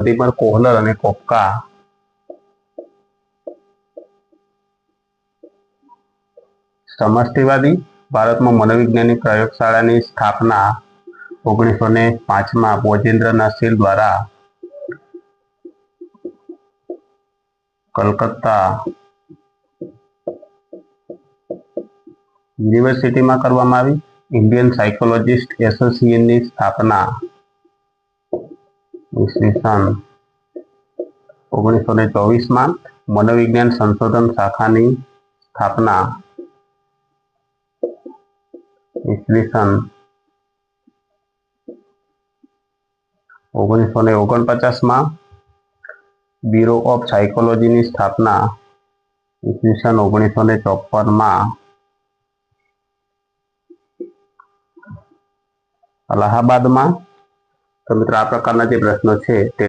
Vladimir Kohler અને કોપકા સમષ્ટિવાદી ભારતમાં મનોવૈજ્ઞાનિક પ્રયોગશાળાની સ્થાપના 1905 ભોજેન્દ્રનાથ શીલ દ્વારા કલકત્તા યુનિવર્સિટીમાં કરવામાં આવી। ઇન્ડિયન સાયકોલોજિસ્ટ એસોસિએશનની સ્થાપના ઈસવીસન 1924 મનોવિજ્ઞાન સંશોધન શાખાની સ્થાપના ઈસવીસન 1949 બ્યુરો ઓફ સાયકોલોજીની સ્થાપના ઈસવીસન 1954 અલ્હાબાદમાં। તો મિત્રો આ પ્રકારના જે પ્રશ્નો છે તે